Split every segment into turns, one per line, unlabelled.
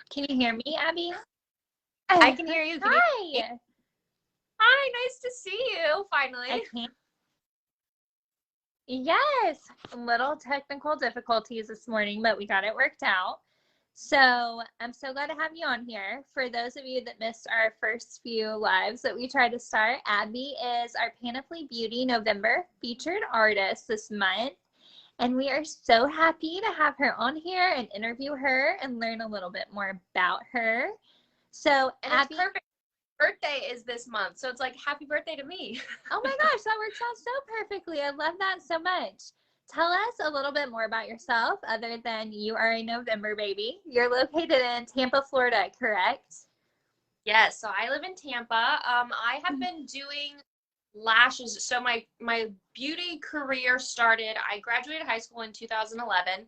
Can you hear me, Abby?
I can hear you.
Hi.
Hi, nice to see you, finally.
I can't. Yes, little technical difficulties this morning, but we got it worked out. So I'm so glad to have you on here. For those of you that missed our first few lives that we tried to start, Abby is our Panoply Beauty November featured artist this month. And we are so happy to have her on here and interview her and learn a little bit more about her. So
and
Abby,
it's perfect. Birthday is this month, so it's like happy birthday to me.
Oh my gosh, that works out so perfectly. I love that so much. Tell us a little bit more about yourself other than you are a November baby. You're located in Tampa, Florida, correct?
Yes, so I live in Tampa. I have been doing lashes. So my beauty career started, I graduated high school in 2011,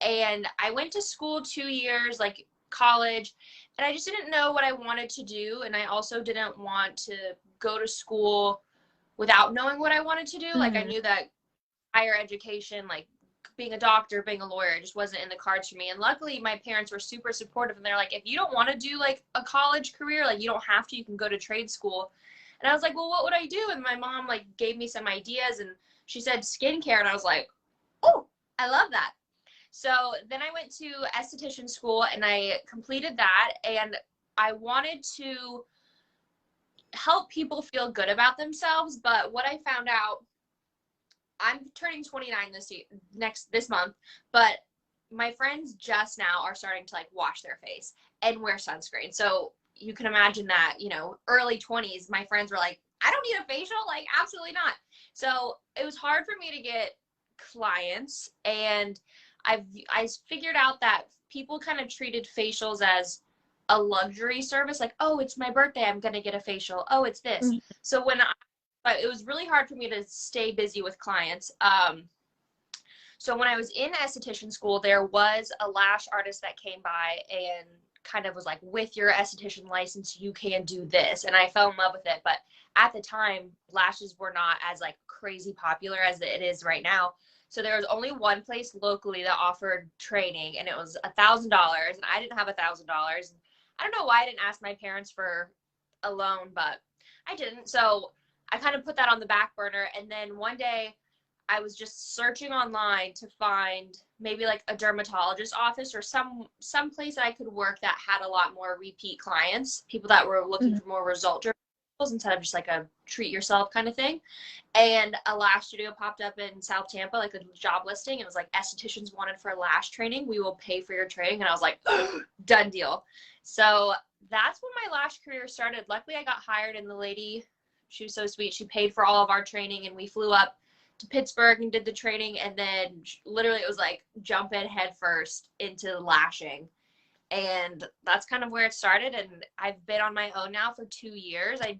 and I went to school 2 years, like college, and I just didn't know what I wanted to do, and I also didn't want to go to school without knowing what I wanted to do. Like I knew that higher education, like being a doctor, being a lawyer, just wasn't in the cards for me. And luckily my parents were super supportive, and they're like, if you don't want to do like a college career, like you don't have to, you can go to trade school. And I was like, well, what would I do? And my mom like gave me some ideas, and she said skincare, and I was like, oh, I love that. So then I went to esthetician school and I completed that, and I wanted to help people feel good about themselves. But what I found out, I'm turning 29 this month, but my friends just now are starting to like wash their face and wear sunscreen. So you can imagine that, early 20s, my friends were like, I don't need a facial, like absolutely not. So it was hard for me to get clients, and I figured out that people kind of treated facials as a luxury service, like, oh, it's my birthday, I'm gonna get a facial. Oh, it's this. So but it was really hard for me to stay busy with clients. So when I was in esthetician school, there was a lash artist that came by and kind of was like, with your esthetician license, you can do this. And I fell in love with it. But at the time, lashes were not as like crazy popular as it is right now. So there was only one place locally that offered training, and it was $1,000. And I didn't have $1,000. I don't know why I didn't ask my parents for a loan, but I didn't. So I kind of put that on the back burner. And then one day I was just searching online to find maybe like a dermatologist office or some place that I could work that had a lot more repeat clients, people that were looking for more result instead of just like a treat yourself kind of thing. And a lash studio popped up in South Tampa, like a job listing. It was like, estheticians wanted for lash training. We will pay for your training. And I was like, done deal. So that's when my lash career started. Luckily, I got hired, and the lady, she was so sweet. She paid for all of our training, and we flew up to Pittsburgh and did the training. And then literally it was like jump in head first into lashing. And that's kind of where it started. And I've been on my own now for 2 years. I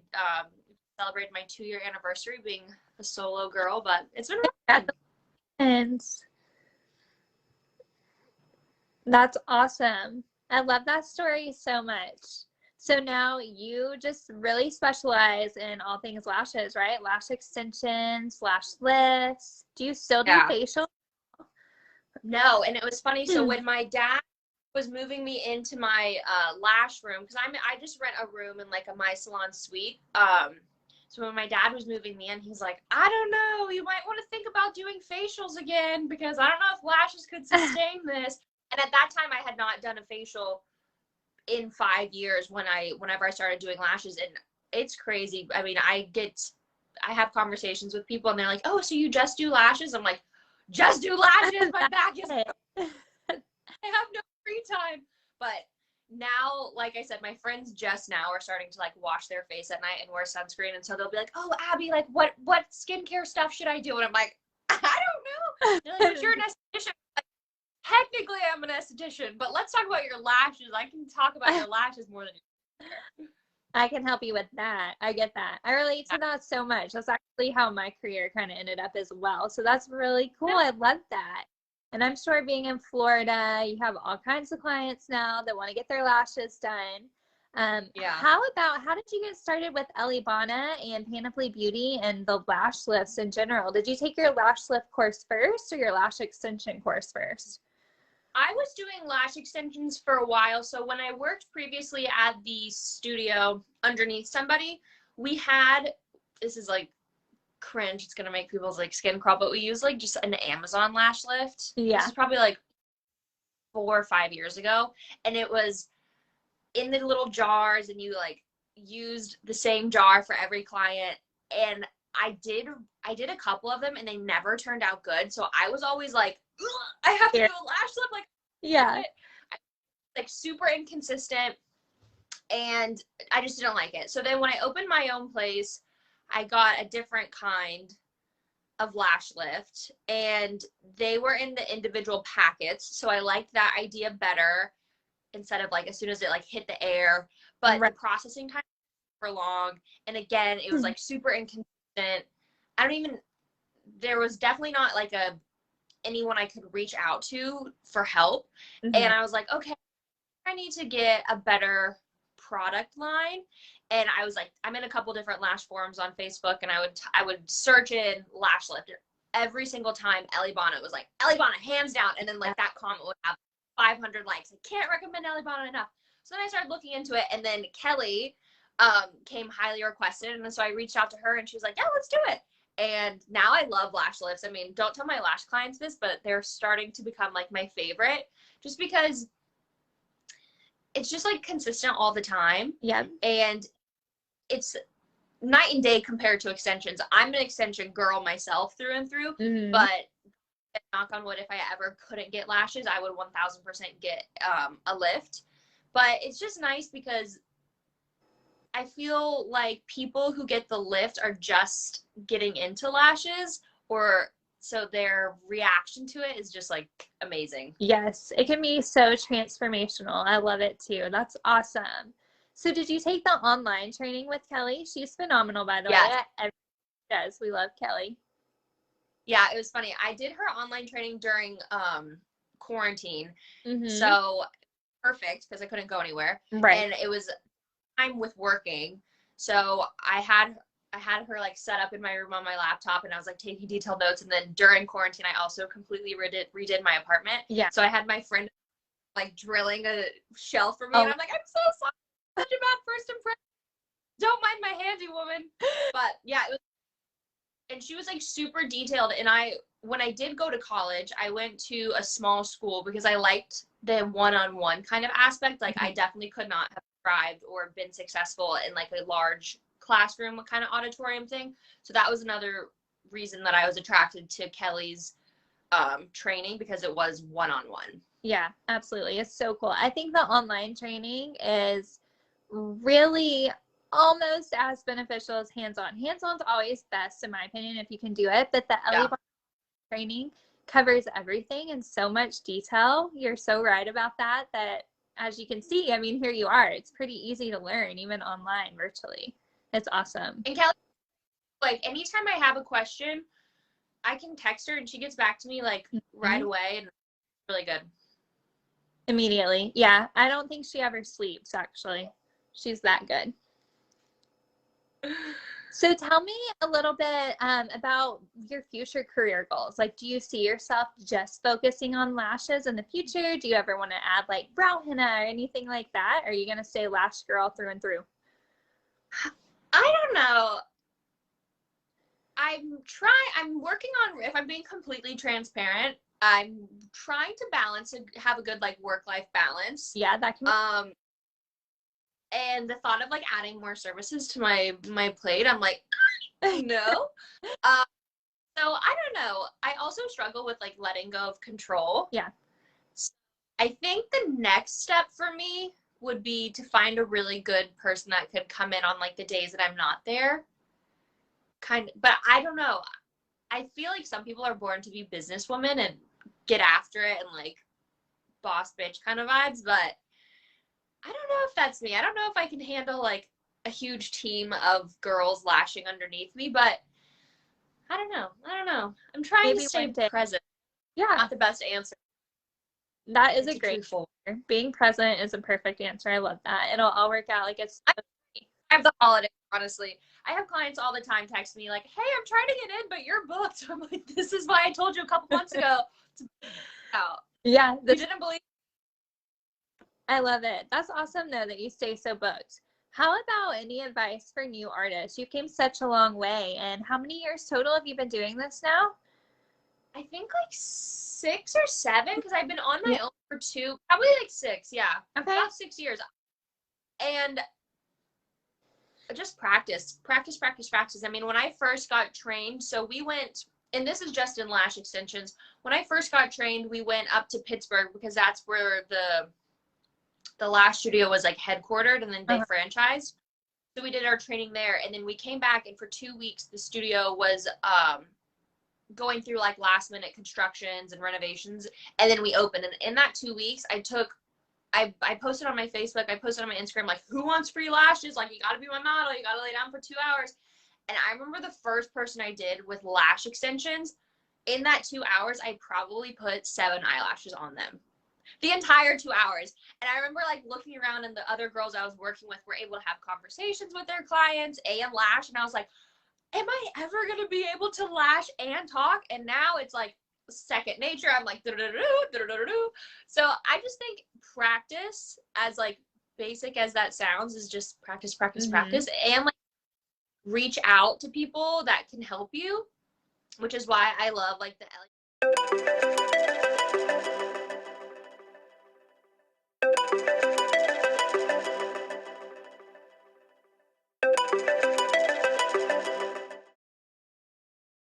celebrated my 2-year anniversary being a solo girl, but it's been really fun.
And that's awesome. I love that story so much. So now you just really specialize in all things lashes, right? Lash extensions, lash lifts. Do you still do facial?
No, and it was funny. So when my dad was moving me into my lash room, because I just rent a room in like a My Salon suite. So when my dad was moving me in, he's like, I don't know, you might want to think about doing facials again, because I don't know if lashes could sustain this. And at that time, I had not done a facial in 5 years whenever I started doing lashes, and it's crazy. I mean, I have conversations with people, and they're like, oh, so you just do lashes? I'm like, just do lashes? My back is I have no free time. But now, like I said, my friends just now are starting to like wash their face at night and wear sunscreen, and so they'll be like, oh, Abby, like what skincare stuff should I do? And I'm like, I don't know. They're like, but you're an esthetician. Technically, I'm an esthetician, but let's talk about your lashes. I can talk about your lashes more than your hair.
I can help you with that. I get that. I relate to that so much. That's actually how my career kind of ended up as well. So that's really cool. I love that. And I'm sure being in Florida, you have all kinds of clients now that want to get their lashes done. How did you get started with Elleebana and Panoply Beauty and the lash lifts in general? Did you take your lash lift course first or your lash extension course first?
I was doing lash extensions for a while. So when I worked previously at the studio underneath somebody, we had, this is like cringe, it's gonna make people's like skin crawl, but we use like just an Amazon lash lift.
Yeah.
This is probably like 4 or 5 years ago, and it was in the little jars, and you like used the same jar for every client. And I did a couple of them, and they never turned out good. So I was always like, I have to do a lash lift, like
yeah,
like super inconsistent, and I just didn't like it. So then when I opened my own place, I got a different kind of lash lift, and they were in the individual packets. So I liked that idea better, instead of like as soon as it like hit the air. But the processing time was super long, and again, it was like super inconsistent. There was definitely not like anyone I could reach out to for help. And I was like, okay, I need to get a better product line. And I was like, I'm in a couple different lash forums on Facebook, and I would search in lash lift. Every single time Elleebana was like, Elleebana hands down, and then like that comment would have 500 likes. I can't recommend Elleebana enough. So then I started looking into it, and then Kelly came highly requested, and so I reached out to her, and she was like, yeah, let's do it. And now I love lash lifts. I mean, don't tell my lash clients this, but they're starting to become like my favorite, just because it's just like consistent all the time.
Yeah.
And it's night and day compared to extensions. I'm an extension girl myself through and through, but knock on wood, if I ever couldn't get lashes, I would 1000% get a lift. But it's just nice because I feel like people who get the lift are just getting into lashes, or so their reaction to it is just like amazing.
Yes, it can be so transformational. I love it too. That's awesome. So did you take the online training with Kelly? She's phenomenal, by the way. Everyone does. We love Kelly.
Yeah, it was funny. I did her online training during quarantine. So perfect, because I couldn't go anywhere. And it was time with working. So I had her like set up in my room on my laptop, and I was like taking detailed notes. And then during quarantine, I also completely redid my apartment. Yeah. So I had my friend like drilling a shelf for me, and I'm like, I'm so sorry. Such a bad first impression. Don't mind my handy woman. But yeah, it was, and she was like super detailed. And when I did go to college, I went to a small school because I liked the one-on-one kind of aspect. Like I definitely could not have thrived or been successful in like a large classroom kind of auditorium thing. So that was another reason that I was attracted to Kelly's training, because it was one-on-one.
Yeah, absolutely. It's so cool. I think the online training is really almost as beneficial as hands-on. Hands-on's always best, in my opinion, if you can do it. But the Elleebana training covers everything in so much detail. You're so right about that, that as you can see, I mean, here you are. It's pretty easy to learn, even online, virtually. It's awesome.
And Kelly, like, anytime I have a question, I can text her, and she gets back to me, like, right away, and it's really good.
Immediately. Yeah, I don't think she ever sleeps, actually. She's that good. So tell me a little bit about your future career goals. Like, do you see yourself just focusing on lashes in the future? Do you ever want to add like brow henna or anything like that? Or are you going to stay lash girl through and through?
I don't know. I'm working on, if I'm being completely transparent, I'm trying to balance and have a good like work-life balance.
Yeah, that can
and the thought of like adding more services to my plate, I'm like, no. So I don't know. I also struggle with like letting go of control.
Yeah.
So I think the next step for me would be to find a really good person that could come in on like the days that I'm not there. But I don't know. I feel like some people are born to be businesswomen and get after it and like boss bitch kind of vibes, but I don't know if that's me. I don't know if I can handle like a huge team of girls lashing underneath me, but I don't know. I'm trying to stay present.
Yeah.
Not the best answer.
That is a great answer. Being present is a perfect answer. I love that. It'll all work out like it's.
I have the holiday, honestly. I have clients all the time text me like, hey, I'm trying to get in, but you're booked. I'm like, this is why I told you a couple months ago to out.
Yeah,
You didn't believe.
I love it. That's awesome though that you stay so booked. How about any advice for new artists? You came such a long way, and how many years total have you been doing this now?
I think like 6 or 7, because I've been on my
Yeah.
own for 2, probably like 6, yeah.
Okay.
About 6 years. And just practice. I mean, when I first got trained, so we went, and this is just in lash extensions. When I first got trained, we went up to Pittsburgh because that's where the lash studio was like headquartered, and then they franchised. So we did our training there, and then we came back, and for 2 weeks the studio was going through like last minute constructions and renovations, and then we opened. And in that 2 weeks I posted on my Facebook, I posted on my Instagram, like, who wants free lashes? Like, you gotta be my model, you gotta lay down for 2 hours. And I remember the first person I did with lash extensions, in that 2 hours I probably put 7 eyelashes on them the entire 2 hours. And I remember like looking around, and the other girls I was working with were able to have conversations with their clients and lash, and I was like, am I ever gonna be able to lash and talk? And now it's like second nature. I'm like, so I just think practice, as like basic as that sounds, is just practice, practice, and like reach out to people that can help you, which is why I love like the